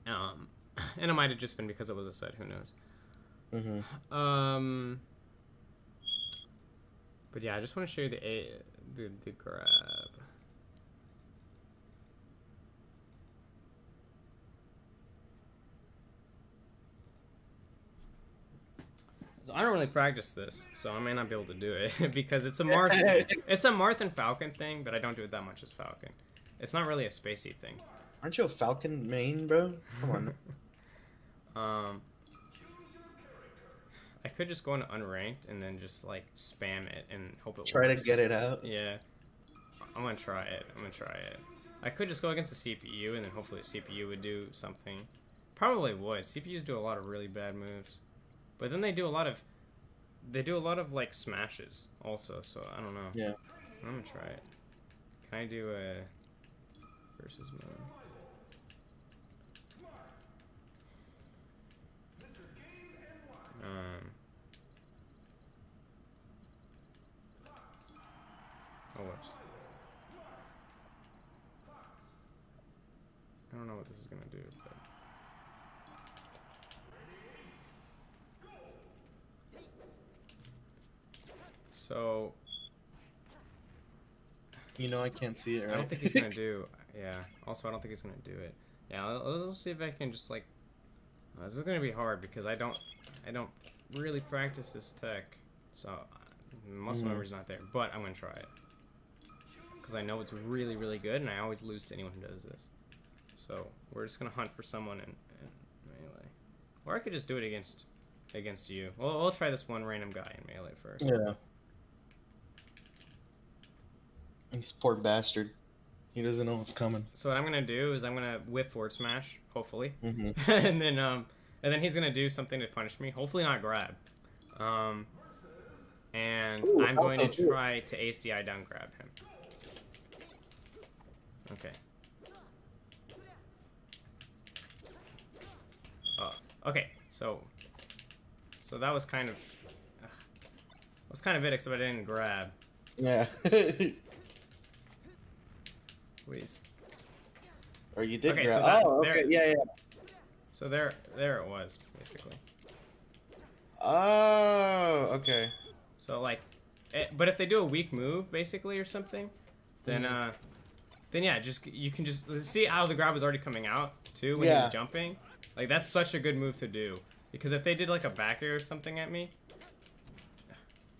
S2: And it might have just been because it was a set. Who knows? But yeah, I just want to show you the grab. I don't really practice this, so I may not be able to do it because it's a Marth and Falcon thing, but I don't do it that much as Falcon. It's not really a spacey thing.
S3: Aren't you a Falcon main, bro? Come on.
S2: I could just go into unranked and then just like spam it and hope it
S3: Try
S2: works.
S3: to get it out.
S2: Yeah, I'm gonna try it. I could just go against the CPU and then hopefully the CPU would do something. Probably would. CPUs do a lot of really bad moves, but then they do a lot of like smashes also. So I don't know.
S3: Yeah.
S2: I'm gonna try it. Can I do a versus mode? Oh, whoops. I don't know what this is gonna do, but so
S3: You know I can't see it, right?
S2: I don't think he's gonna do. Yeah. Also, I don't think he's gonna do it. Yeah. Let's see if I can just like. This is gonna be hard because I don't really practice this tech, so muscle memory's not there. But I'm gonna try it because I know it's really, really good, and I always lose to anyone who does this. So we're just gonna hunt for someone in melee, or I could just do it against you. Well, we'll try this one random guy in melee first.
S3: Yeah. This poor bastard. He doesn't know what's coming.
S2: So what I'm gonna do is I'm gonna whip forward smash, hopefully,
S3: Mm-hmm.
S2: and then he's gonna do something to punish me. Hopefully not grab. And
S3: Ooh,
S2: I'm going to try to ace DI down grab him. Okay. Okay. So that was kind of it, except I didn't grab.
S3: Yeah.
S2: Please.
S3: Or you did
S2: Okay,
S3: grab.
S2: so that,
S3: oh,
S2: there,
S3: okay. Yeah.
S2: So there it was, basically.
S3: Oh, okay.
S2: So like, but if they do a weak move, basically, or something, then yeah, you can just see how the grab was already coming out too when he was jumping. Like that's such a good move to do because if they did like a back air or something at me,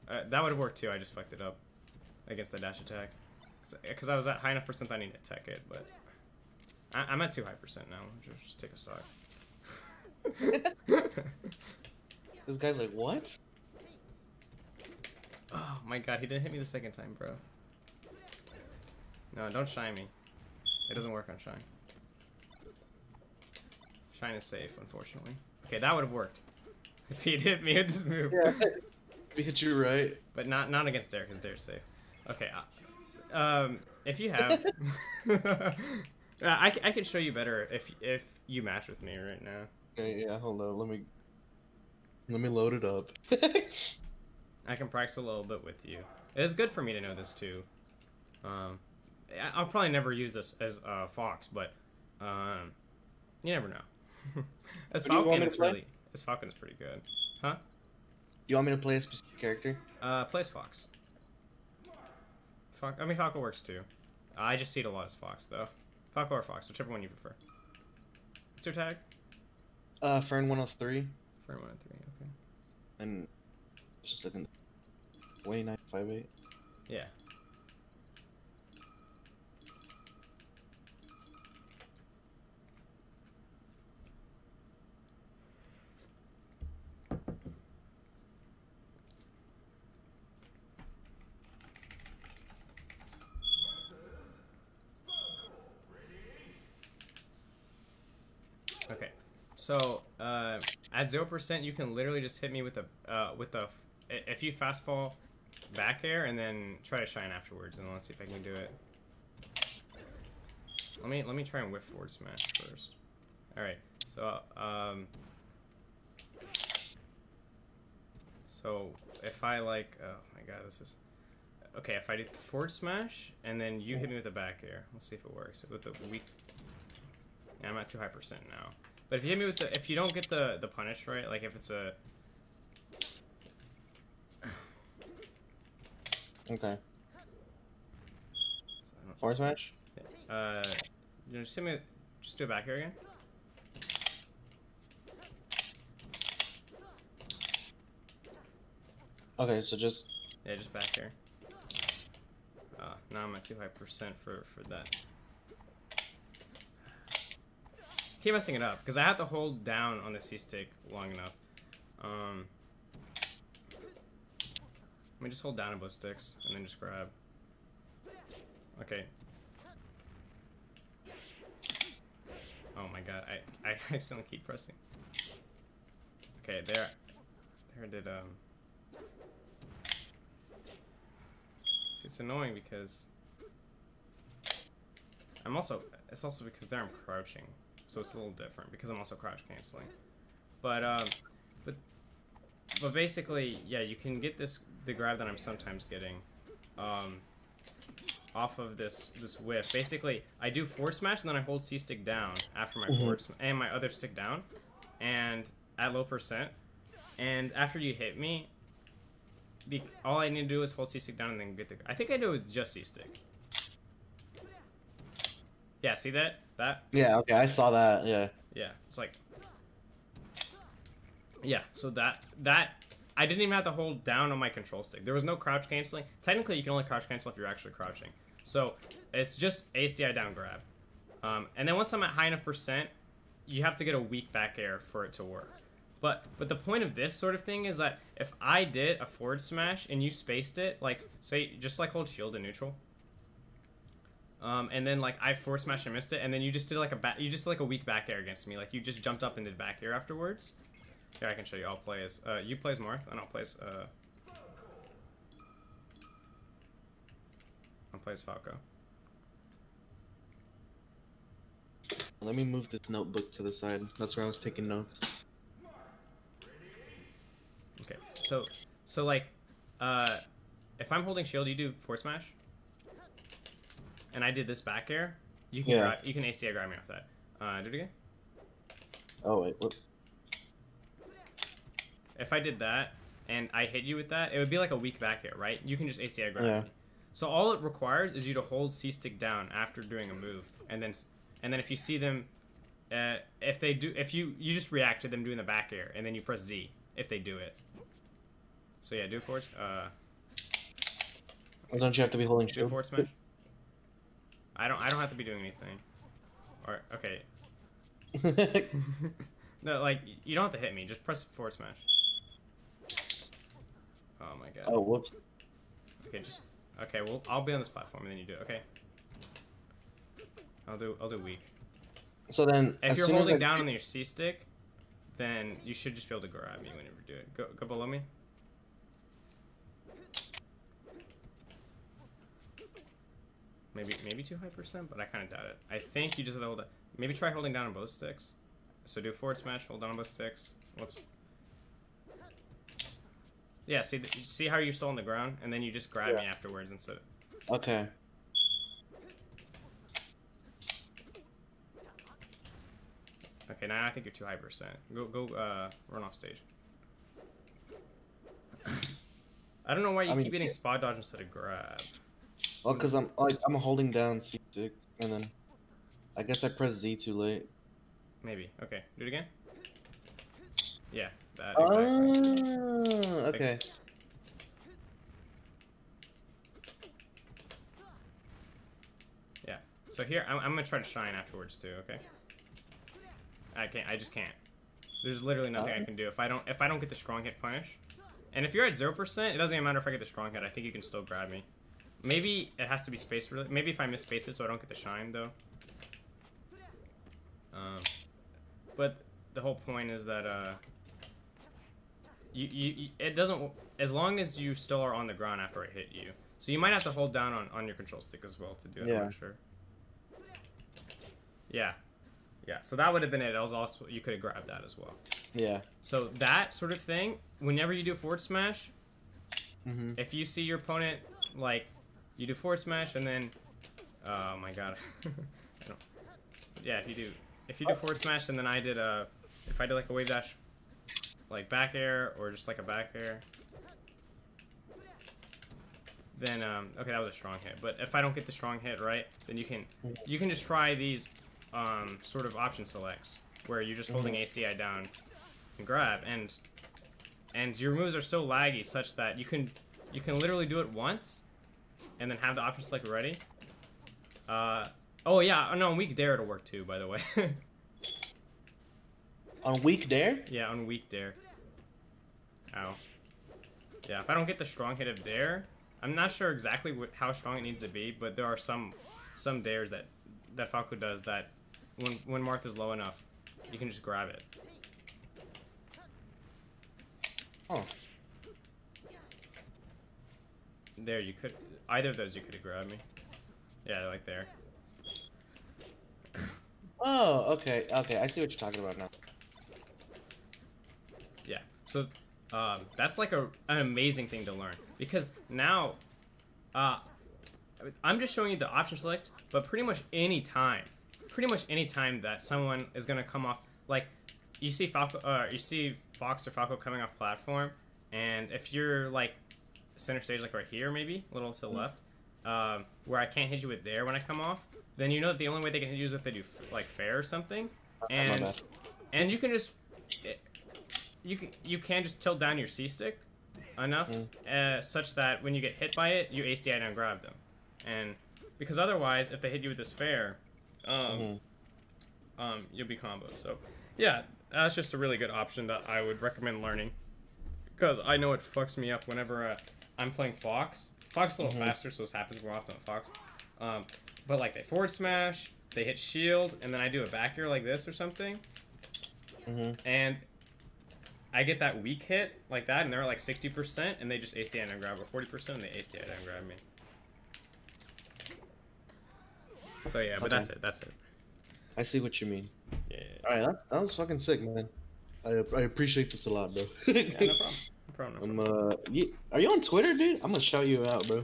S2: that would have worked too. I just fucked it up against the dash attack because I was at high enough percent I need to tech it, but I'm at too high percent now. Just take a stock.
S3: This guy's like, what?
S2: Oh my god, he didn't hit me the second time, bro. No, don't shine me. It doesn't work on shine. Shine is safe, unfortunately. Okay, that would have worked if he'd hit me with this move.
S3: Yeah. We hit you right.
S2: But not against Dare, because Dare's safe. Okay, if you have... I can show you better if you match with me right now.
S3: Okay, yeah, hold on. Let me load it up.
S2: I can practice a little bit with you. It's good for me to know this too. I'll probably never use this as Fox, but you never know. As Falcon, it's pretty good, huh?
S3: You want me to play a specific character?
S2: Plays Fox. I mean, Falco works too. I just see it a lot as Fox though. Falco or Fox, whichever one you prefer. What's your tag?
S3: Fern 103.
S2: Fern 103. Okay.
S3: And just looking. 2958.
S2: Yeah. Okay, so at 0%, you can literally just hit me with if you fast fall back air and then try to shine afterwards, and let's see if I can do it. Let me try and whip forward smash first. All right, so if I like, oh my god, this is okay. If I do forward smash and then you hit me with a back air, let's see if it works with the weak. Yeah, I'm at too high percent now. But if you hit me with if you don't get the punish right, like if it's a
S3: Okay. Forward smash?
S2: Just hit me. Just do it back here again.
S3: Okay, so just
S2: Yeah, just back here. Now I'm at too high percent for that. Keep messing it up because I have to hold down on the C stick long enough. Let me just hold down on both sticks and then just grab. Okay. Oh my god, I accidentally keep pressing. Okay, there I did See, it's annoying because it's also because there I'm crouching. So it's a little different because I'm also crouch canceling. But basically, yeah, you can get the grab that I'm sometimes getting off of this whiff. Basically, I do forward smash and then I hold C stick down after my forward and my other stick down, and at low percent. And after you hit me, all I need to do is hold C stick down and then get the. I think I do it with just C stick. Yeah, see that?
S3: yeah. Okay, I saw that. Yeah.
S2: Yeah, it's like. Yeah, so that I didn't even have to hold down on my control stick. There was no crouch canceling. Technically, you can only crouch cancel if you're actually crouching. So it's just ASDI down grab. And then once I'm at high enough percent, you have to get a weak back air for it to work. But the point of this sort of thing is that if I did a forward smash and you spaced it, like say just like hold shield in neutral, and then like I forward smashed and missed it, and then you just did like a weak back air against me, like you just jumped up and did back air afterwards. Here, I can show you. I'll play as you play as Marth, and I'll play as Falco.
S3: Let me move this notebook to the side. That's where I was taking notes.
S2: Okay, so like, if I'm holding shield, you do forward smash, and I did this back air. You can you can ASDI grab me off that. Do it again.
S3: Oh wait, what?
S2: If I did that and I hit you with that, it would be like a weak back air, right? You can just ASDI grab me. So all it requires is you to hold C stick down after doing a move, and then if you see them, if you just react to them doing the back air, and then you press Z if they do it. So yeah, do forward.
S3: Don't you have to be holding shield?
S2: Do forward smash. I don't have to be doing anything. Or okay. No, like you don't have to hit me. Just press forward smash. Oh my god.
S3: Oh, whoops.
S2: Okay, well, I'll be on this platform and then you do it, okay? I'll do weak.
S3: So then,
S2: if you're holding down on your C stick, then you should just be able to grab me whenever you do it. Go below me. Maybe too high percent, but I kind of doubt it. I think you just have to hold it. Maybe try holding down on both sticks. So do forward smash, hold down on both sticks. Whoops. Yeah, see how you're still on the ground, and then you just grab me afterwards instead.
S3: Okay.
S2: Okay, now I think you're too high percent. Go run off stage. I don't know why you keep getting spot dodge instead of grab.
S3: Well, because I'm holding down C stick, and then I guess I pressed Z too late.
S2: Maybe. Okay, do it again. Yeah, that exactly.
S3: Okay.
S2: Yeah. So here, I'm gonna try to shine afterwards too. Okay. I just can't. There's literally nothing I can do if I don't get the strong hit punish. And if you're at 0%, it doesn't even matter if I get the strong hit. I think you can still grab me. Maybe it has to be spaced really. Maybe if I miss space it so I don't get the shine though. But the whole point is that it doesn't, as long as you still are on the ground after I hit you. So you might have to hold down on your control stick as well to do it. I'm not sure. Yeah. Yeah, so that would have been it. That was also, you could have grabbed that as well.
S3: Yeah.
S2: So that sort of thing, whenever you do forward smash, if you see your opponent, like, you do forward smash and then, oh my god. I don't, yeah, if you do forward smash and then I did if I did like a wave dash, like back air or just like a back air, then okay, that was a strong hit. But if I don't get the strong hit right, then you can just try these sort of option selects where you're just holding ASDI down and grab, and and your moves are so laggy such that you can literally do it once, and then have the option select ready. Oh yeah, no, on weak dare it'll work too, by the way.
S3: On weak dare?
S2: Yeah, on weak dare. Ow. Yeah, if I don't get the strong hit of dare, I'm not sure exactly how strong it needs to be, but there are some dares that Falco does that when Martha's low enough, you can just grab it.
S3: Oh.
S2: There, you could either of those you could have grabbed me. Yeah, like there.
S3: Oh, okay, okay. I see what you're talking about now.
S2: Yeah. So that's like an amazing thing to learn, because now I'm just showing you the option select, but pretty much any time that someone is gonna come off, like you see Fox or Falco coming off platform, and if you're like center stage, like right here maybe a little to the left, where I can't hit you with dare when I come off, then you know that the only way they can hit you is if they do like fair or something, and you can just you can just tilt down your C stick enough such that when you get hit by it, you ace DI and grab them, and because otherwise, if they hit you with this fair, you'll be comboed. So yeah, that's just a really good option that I would recommend learning, because I know it fucks me up whenever I'm playing Fox. Fox is a little faster, so this happens more often with Fox. But like they forward smash, they hit shield, and then I do a back air like this or something, and I get that weak hit like that, and they're like 60%, and they just ace DI and grab, or 40%, and they ace DI and grab me. So yeah, but that's it.
S3: I see what you mean.
S2: Yeah.
S3: Alright, that was fucking sick, man. I appreciate this a lot, bro.
S2: Yeah, no problem. No problem.
S3: Are you on Twitter, dude? I'm gonna shout you out, bro.